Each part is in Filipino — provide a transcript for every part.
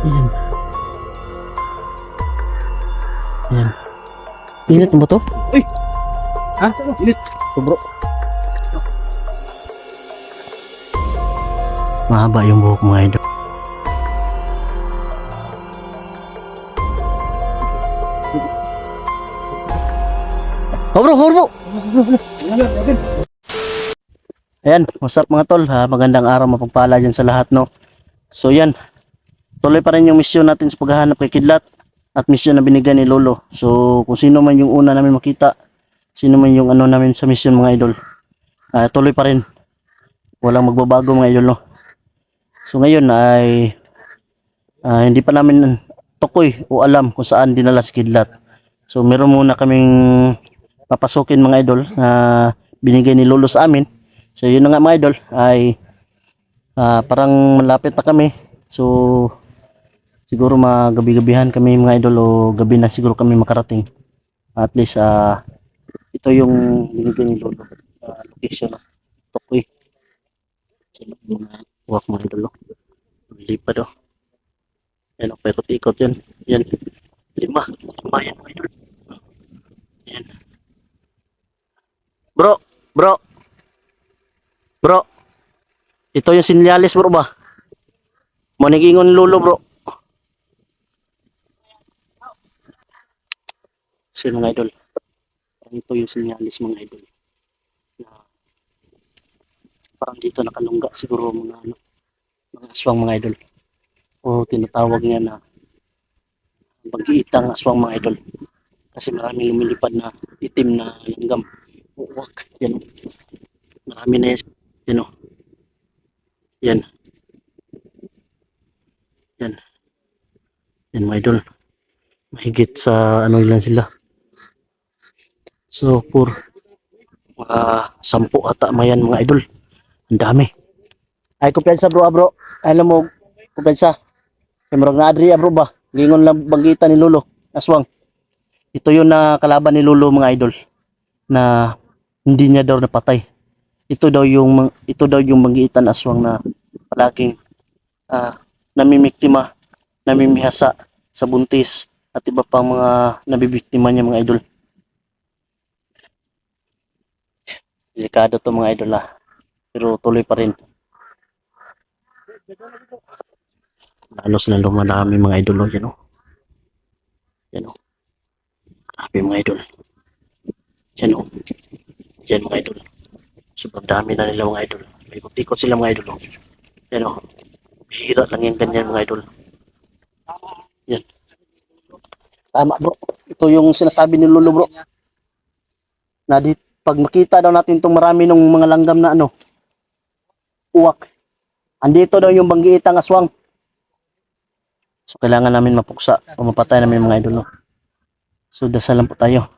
Ayan. Ayan. Init mo ba to? Uy! Ha? Init. Bro. Mahaba yung buhok mga idol. Oh bro, oh bro! Ayan, what's up mga tol? Magandang araw, mapagpala dyan sa lahat, no? So yan, tuloy pa rin yung misyon natin sa paghahanap kay Kidlat at misyon na binigay ni Lolo. So kung sino man yung una namin makita, sino man yung ano namin sa misyon mga idol, tuloy pa rin. Walang magbabago mga idol, no? So ngayon ay hindi pa namin tukoy o alam kung saan dinala si Kidlat. So meron muna kaming papasukin mga idol na binigay ni Lolo sa amin. So yun na nga mga idol ay parang malapit na kami. So siguro magabi-gabihan kami mga idol o gabi na siguro kami makarating. At least ito yung binigay ni Lolo location na tukoy. So mga walk mga idol. Lipad oh. Yan, paikot-ikot yan. Yan. Lima yan mga idol. Yan. Bro, bro, bro. Ito yung sinyalis bro ba? Manigingon Lolo bro. Kasi mga idol. Ito yung sinyalis mga idol. Na parang dito nakalungga siguro mga aswang mga idol. O tinatawag niya na pag-iitang aswang mga idol. Kasi maraming lumilipad na itim na langgam. Uwak. Yan. Marami na yan. Yan o. Yan. Yan. Yan mga idol. Mahigit sa ano ilan sila. So, mga 10 ata mayan mga idol. Ang dami. Ay, kumpiyansa bro, bro. Alam mo, kumpiyansa. Kamurag na adri bro ba? Gingon lang banggita ni Lolo. Aswang. Ito yung nakalaban ni Lolo mga idol. Na hindi niya daw napatay. Ito daw yung mangiitan aswang na palaging namimiktima, namimihasa sa buntis at iba pang mga nabibiktima niya mga idol. Delikado to mga idol pero tuloy pa rin. Halos na lumadami mga idol yan o. Yan o. Grabe mga idol. Yan o. Yan mga idol. Sobrang dami na nila mga idol. May ikot sila mga idol o. Yan o. Bihira lang yung ganyan mga idol. Yan. Tama bro. Ito yung sinasabi ni Lolo bro. Na pag makita daw natin itong marami ng mga langgam na uwak. Andito daw yung banggiitang aswang. So kailangan namin mapuksa o mapatay namin mga idol. No? So dasalan po tayo.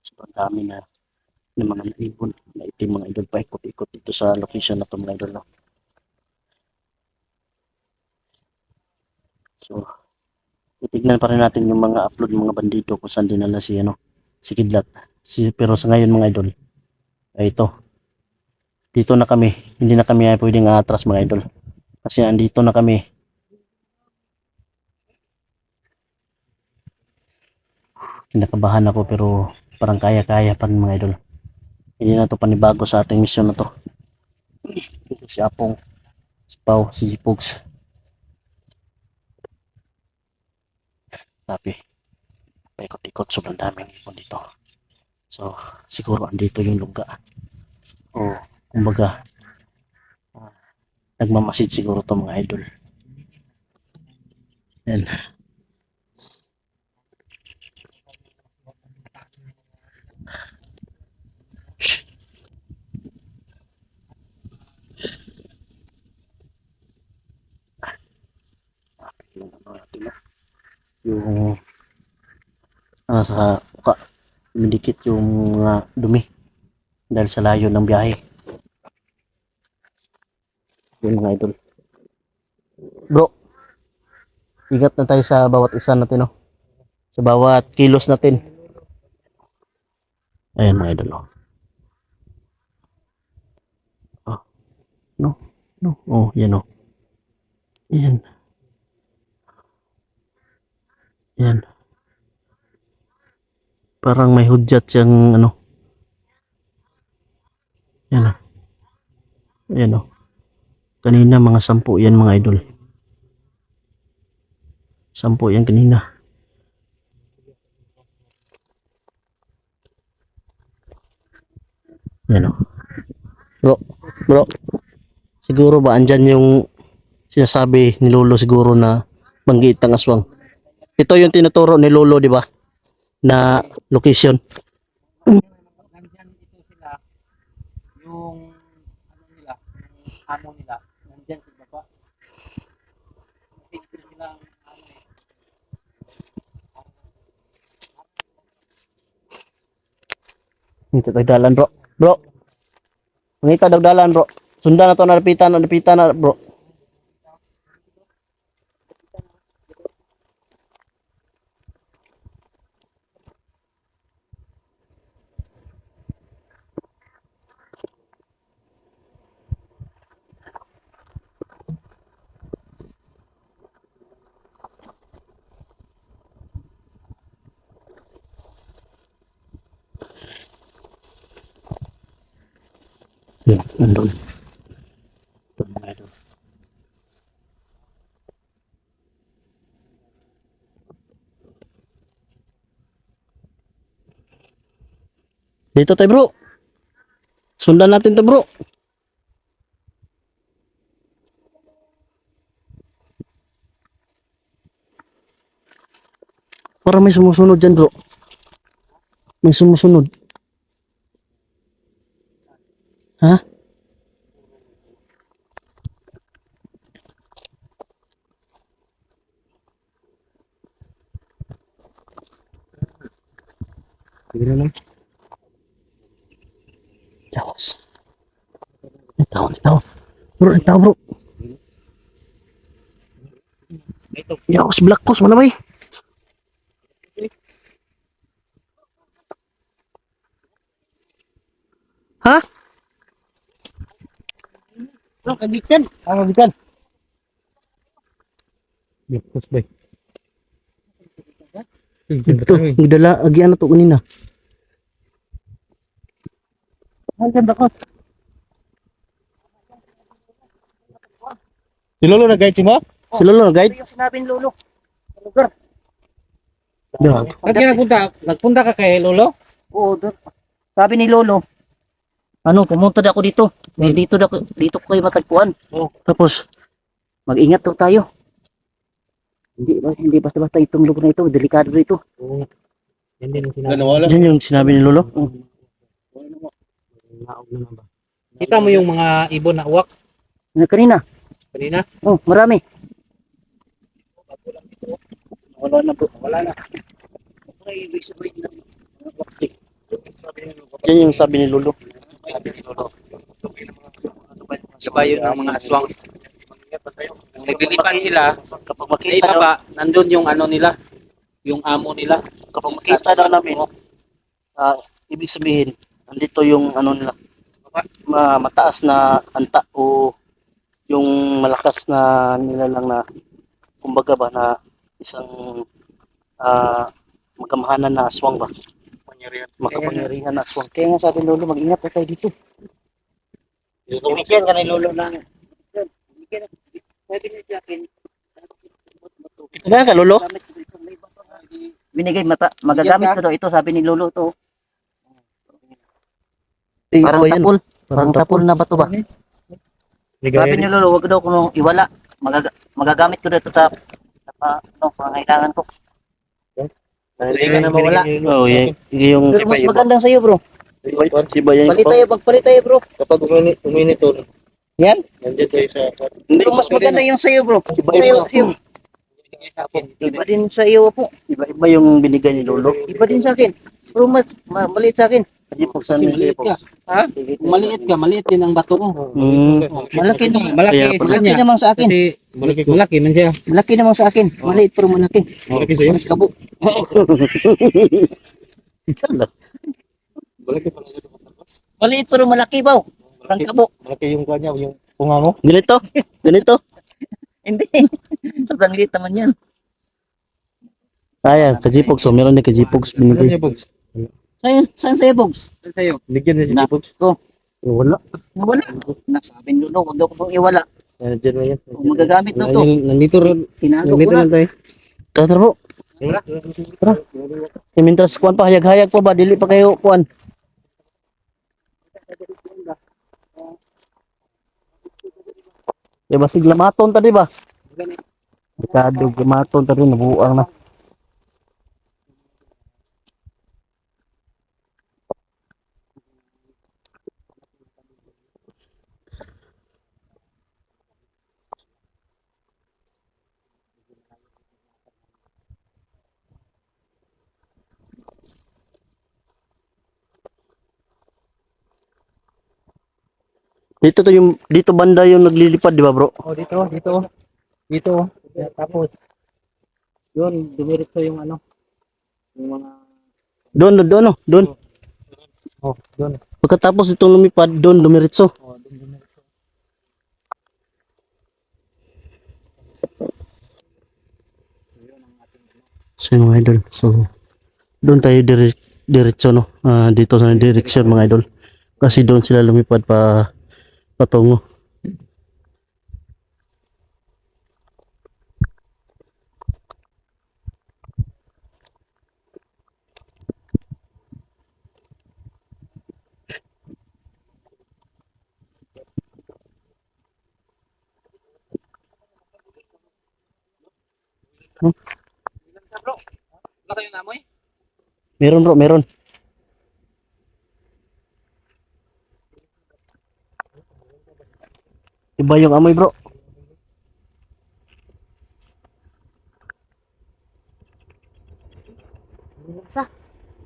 So ang dami na ng mga ibon na itim mga idol pa ikot-ikot dito sa location na ito mga idol. No? So titignan pa rin natin yung mga upload ng mga bandido kung saan dinala si Kidlat. Pero sa ngayon mga idol ay ito. Dito na kami. Hindi na kami ay pwedeng atras mga idol. Kasi andito na kami. Kinakabahan ako pero parang kaya-kaya pa rin mga idol. Hindi na to panibago sa ating misyon na to. Si Apong, si Pau, si Jipogs. Sabi, paikot-ikot sobrang daming ipon dito. So, siguro andito yung lugar. O, kumbaga, nagmamasid siguro to mga idol. Yan. Yung ano natin yung sa uka, dumidikit yung mga dumi dahil sa layo ng biyahe. Yung mga idol. Bro, ingat na tayo sa bawat isa natin, no? Sa bawat kilos natin. Ayan mga idol, no? Oh, no, no, oh, yan, no? Yan. Yan. Parang may hudyat siyang ano. Yan o. Yan o. Kanina mga 10 yan mga idol. 10 yan kanina. Yan o. Bro. Siguro ba andyan yung sinasabi ni Lolo siguro na Banggit ng Aswang. Ito yung tinuturo ni Lolo, di ba? Na location. Nandyan ito sila, yung ano nila, yung amo nila, nandyan sa baba. Picture nila ang ano eh. Dito tagdalan, bro. Bro. Mangita dagdalan, bro. Sundan na to, napitan na, bro. Yan, nandun. Ito, mga idol. Dito tayo, bro. Sundan natin to, bro. Parang may sumusunod dyan, bro. May sumusunod. Ha? Sige na lang. Yawas. May tao. Bro, may tao, bro. Ito. Yawas, black post. Mana ba eh? Ha? Oh, kagitan. Ah, kagitan. Yakos ba? Ito, nagdala. Agi ano to kanina. Ang ganda ko. Si Lolo nag-guide mo? Si Lolo, guide? Yung sinabi ni Lolo. Sa lugar. Yeah. Nagpunta ka kay Lolo? Oo, doon. Sabi ni Lolo, ano, pumunta na ako dito. Dito ko kayo matagpuan. Tapos, Mag-ingat daw tayo. Hindi basta-basta itong lugar na ito. Delikado na ito. Yan din ang sinabi. yan yung sinabi ni Lolo. Kita mo yung mga ibon na uwak Kanina. kanina? Oh, marami. Wala na po. Wala na. Yan yung sabi ni Lolo. Sabay yun ng mga aswang. Naglilipan sila. Kapag Sa makita daw, ibaba, nandun yung ano nila. Yung amo nila. kapag makita daw namin, ibig sabihin, andito yung ano nila, mataas na anta o yung malakas na nilalang na kumbaga ba na isang magamahanan na aswang ba? Makapangyarihan na aswang. Kaya nga sabi ni Lolo, mag-ingat na tayo dito. Ibigyan ka ni Lolo ng... Sabi niya sa akin, Ito na ka, Lolo? binigay magagamit ko daw ito, sabi ni Lolo to. Parang tapol. Parang tapol na bato ba? Sabi ni Lolo, wag daw kung iwala. Magagamit ko dito sa pangailangan ko. Hindi ka na mawala. Oo, yung... Pero mas magandang sa'yo, bro. Iba yan. Magpalit tayo, bro. Kapag uminito, Yan. nandiyan tayo sa... Hindi, Pero mas maganda yung sa'yo, bro. Iba-iba. Iba din sa iyo po. Iba yung binigay ni Lolo. Iba din sa akin. Pero maliit sa akin. Hindi po sa Kasi maliit ka. Ha? Kung maliit ka, maliit din ang bato mo. Malaki naman. Malaki Kaya sa pala. Malaki kanya. naman sa akin. Kasi malaki man siya. Malaki naman sa akin. Maliit pero malaki. Malaki sa'yo? Mas kabo. Malaki pala. Maliit pero malaki ba? Parang kabo. Malaki yung kanya, yung punga mo. Ganito. Hindi. Sobrang liit naman yan. Ayan, kajipogs. So, meron din kajipogs Ano binigay. niya, Bogs? Saan sa'yo, Bogs? Sa'yo. Bigyan niya Na- si Bogs. Wala. Wala. Nasabi ni Lolo, huwag daw ko iwala. Diyan na yan. Kung magagamit na to. Nandito rin. Tinago ko Nandito na. lang tayo. Tara bro. Mintas kuan pa hayag-hayag pa ba dili pa kayo kuan. Ya basig lamaton tadi ba? Dekado lamaton tadi nabuang na. Dito to yung dito banda yung naglilipad di ba bro? Oh, dito. Dito. Tapos, yun, dumiretso yung ano. Yung mga, Doon no, doon. oh, doon. Pagkatapos itong lumipad doon dumiretso. Oh, doon dumiretso. So yung mga idol. So doon tayo diretso no. Dito sa direction mga idol. Kasi doon sila lumipad patungo. Bro, wala kayong amoy? Meron bro, meron. Iba yung amoy bro.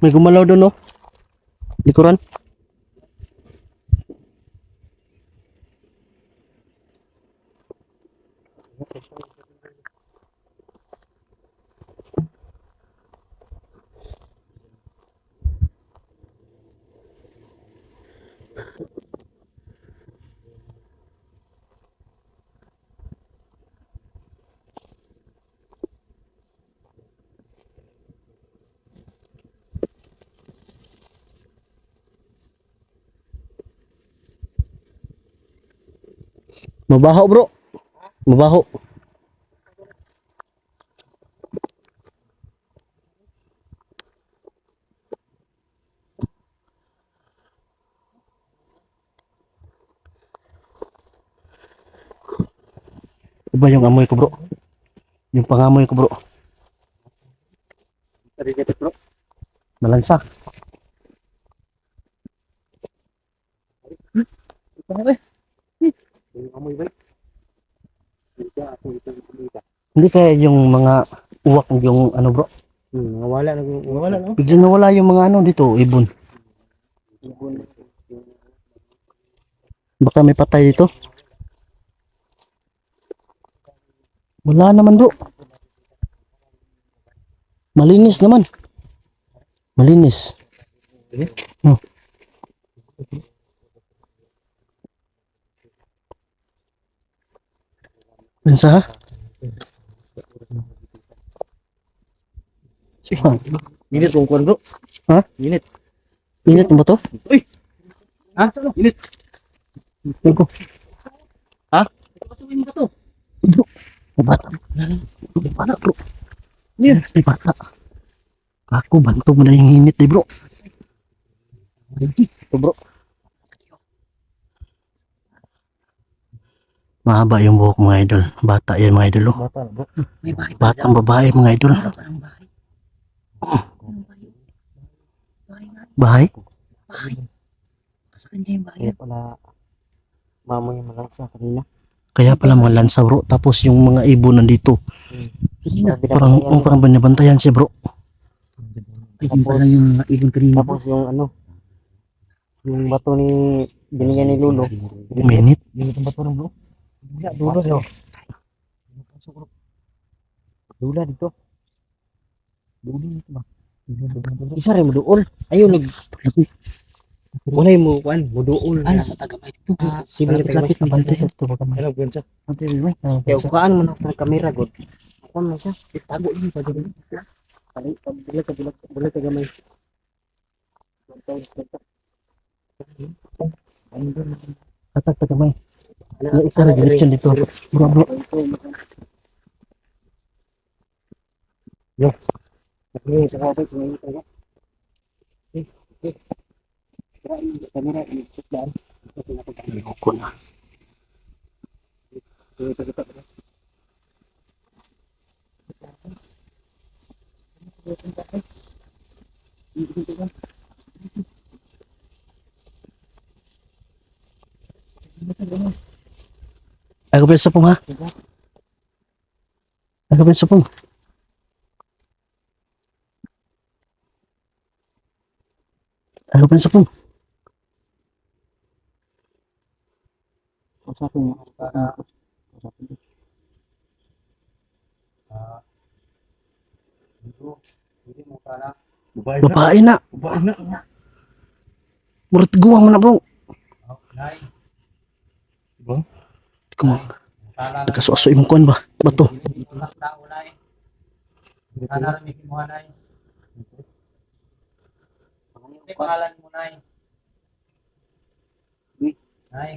May gumalaw doon no. Likuran. Mabaho bro. Mabaho. Iba yung amoy ko bro. Yung pangamoy ko bro. Sarili bro. Malansa. Yung amoy ba? Hindi kaya yung mga uwak yung ano bro. Nawala no? Biglang nawala yung mga ano dito, ibon. Baka may patay dito. Wala naman bro. Malinis naman. Malinis. Oh. Pensa ha? Init yung kwan bro. Ha? Init. Init mo ba to? Ha? Init. Iko. Patuloy mo ba to? May bata. May bata bro. May bata. Ako, banto mo na yung init eh bro. Ito bro. Mahaba yung buhok mga idol. Bata yan mga idol. Oh. Bata bro. May bahay pa. Batang babae mga idol. Parang bahay. Anong bahay? Bahay nga. Bahay? Bahay. Sa kanya yung bahay. Kaya pala mama yung malansa kanina. Kaya pala mga lansa bro. Tapos yung mga ibon nandito. Kanina. Parang banabantayan siya bro. Ay, yun pala yung mga ibon kanina. Tapos yung ano, yung bato ni binigyan ni Lolo. Minit. Yung bato ng bro. Dulo daw. Dula dito. Duli dito ba? Isa rin mo doon. Ayun, Walay mo kuan, muduol. Nasa tagamay dito. Sige, Lapit na banda yan. Hello, Gonza. Ano Kaya kuan mo na kamera god. Kuan mo siya. Itago yun. Pagod. Bulag ka gamay. Tatak ka kamay. Ano isa na direction dito. Bro, bro. Okay, sa kapit mo ito. Kamera i-check daan. Ayoko na. Ay, ko sa pong ha? Ay, ko sa pong. Ay, ko sa pong. Usapin mo. Babae na. Babae na. Murot guwang mo na bro. Nay. Kung nagkasuaso imong kuan ba? Bato. Mas tao nay. Sana rin mo nay. Hindi pangalan mo nay. Nay.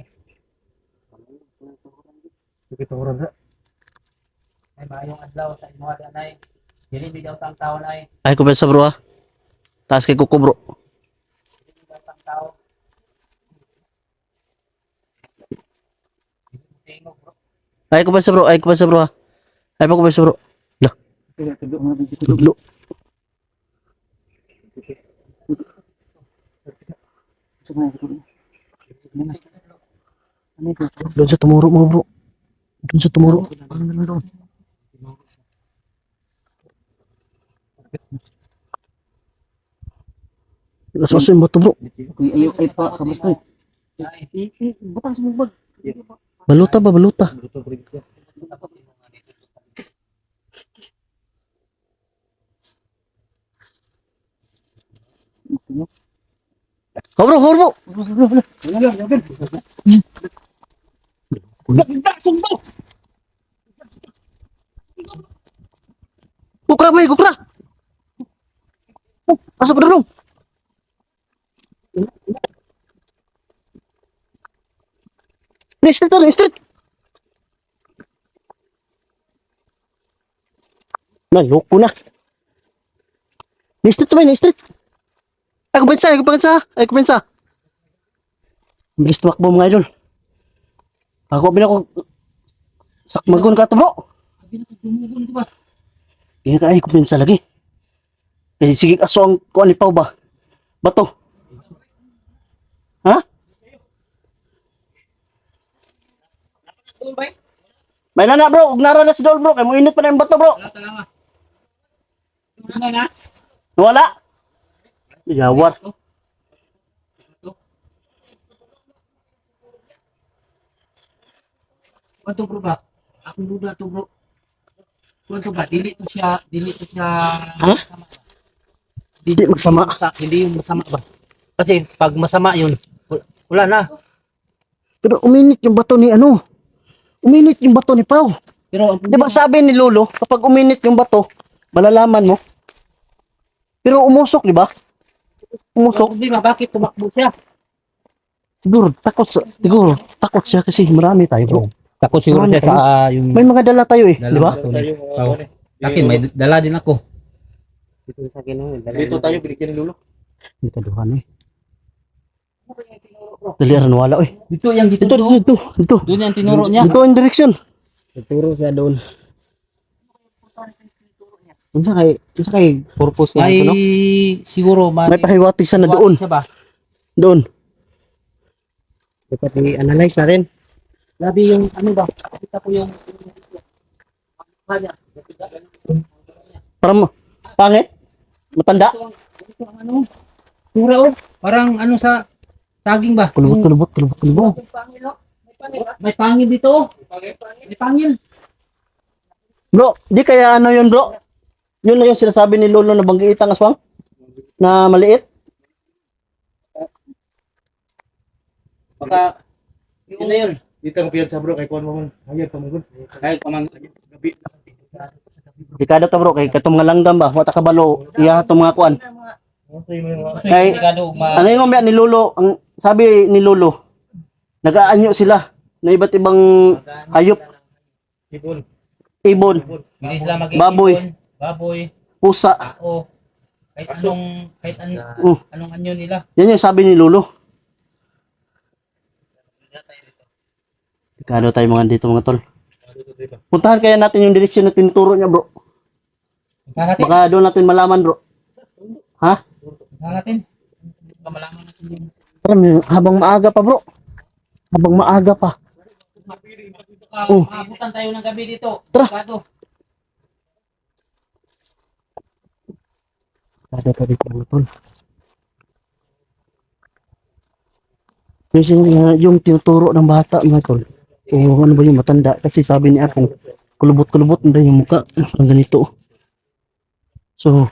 Kita orang dah. Ay mayong adlaw sa imo ada nay. Dili bigaw sang tao nay. Ay, ko sa bro ha? Taas kay kuko bro. Dili bigaw sang tao. Tingog bro. Ay, ko sa bro. Ay, ko sa bro ha? Ay, pa ko sa bro. Lah. Tudlo. Doon sa tumuro mo bro. Doon sa tumuro. Nagkasuaso yung bato bro. Ayo ay pa kamusta? Butang sa mubag. Baluta ba? Baluta. Bro, bro. Kukra ba, kukra. Asa pa bro? Street to, street. Naloko na. Street to ba, street. Ay, kupensa, ay, kupensa. Ay, kupensa. Bilis tumakbo mga idol. Ako, binako. Sakmagon ka to bro. Dumugon ko ba? Kaya ka ay kupensa lagi. Eh, sige, aso ang kuan ni Pau ba? Bato. Ha? May nana bro, ug nara na si Dol bro, kay mo init pa na yung bato bro. Wala. Ano na? Wala. Yawar. Kuwanto bro ba? Ako luda to bro. Kuwanto ba? Dili to siya. Ha? Di magsama. Hindi yung masama ba? Kasi pag masama yun, wala na. Pero uminit yung bato ni ano? Uminit yung bato ni Pau. Pero ang Di ba sabi ni Lolo, kapag uminit yung bato, malalaman mo. Pero umusok, di ba? Umusok. problema, bakit tumakbo siya? Siguro takot siya kasi marami tayo bro. Takot siguro siya sa yung May mga dala tayo eh, di ba? akin, may dala din ako. Dito sa akin. Dito tayo, binigyan ni Lolo. Dito duhan eh. Daliran wala eh. Dito yung Dito. Doon yung tinuro niya. Dito ang direksyon. Tuturo siya doon. Unsa kay purpose niya Ay, ito, no? siguro May pahiwatig sana doon. Siya ba? Doon. Dapat i-analyze natin. Grabe yung ano ba? Kita ko yung Para mo. Pangit? Matanda? ito ang ano? Tura oh. Parang ano sa saging ba? Kulubot. May pangil dito oh. May pangil. Bro, di kaya ano yun bro? Yun na yung sinasabi ni Lolo na banggiit ang aswang? Na maliit? Baka, yun na yun. Dito ang piyan sa bro, kay kuwan mo man. Hayag pa mo gun. Kahit pamang, Gabi. Dekada ta bro kay katong nga langgam ba, wata kabalo, iya tong mga kuan. Okay mo yung mga. Kay sigado, ang ingon ba ni Lolo, ang sabi ni Lolo, nag-aanyo sila na iba't ibang hayop, Ibon. ibon, bilis lang mag Baboy. Baboy, pusa. tao, Oh. anong anyo nila. Yan yung sabi ni Lolo. Dekado tayo mga dito mga tol. Puntahan kaya natin yung direksyon na tinuturo niya bro. Punta natin, Baka doon natin malaman bro. Ha? punta natin. Baka malaman natin yung Tara, habang maaga pa bro. Habang maaga pa. Oh. maabutan tayo ng gabi dito. Tara. Sigado. Ada pa dito mga tol. Yung tinuturo ng bata mga tol. O ano ba yung matanda? Kasi sabi ni Apong, kulubot-kulubot na yung muka. Parang ganito. So,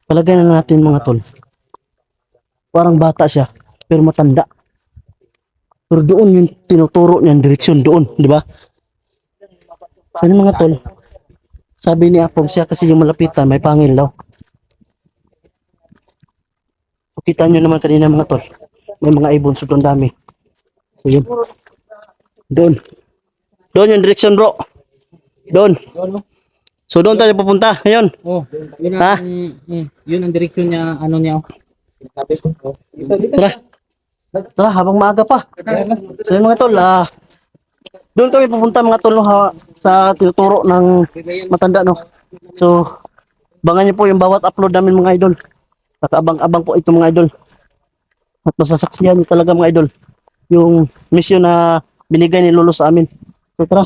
palagay na natin mga tol. Parang bata siya, pero matanda. Pero doon yung tinuturo niya, direksyon doon, di ba? So, yung mga tol, sabi ni Apong siya kasi yung malapitan, may pangil daw. Kita nyo naman kanina mga tol, may mga ibon, sobrang dami. So, yun. Doon. Doon yung direksyon bro. Doon. So, doon tayo pupunta ngayon. Oh, yun Ha? ang, yun ang direksyon niya, ano niya. Tara. Tara, habang maaga pa. So yun mga tol, doon kami pupunta mga tol no, sa tinuturo ng matanda no. So, bangan niyo po yung bawat upload namin mga idol. Abang-abang po ito mga idol. At masasaksihan niyo talaga mga idol yung mission na binigay ni Lolo sa amin. So tara.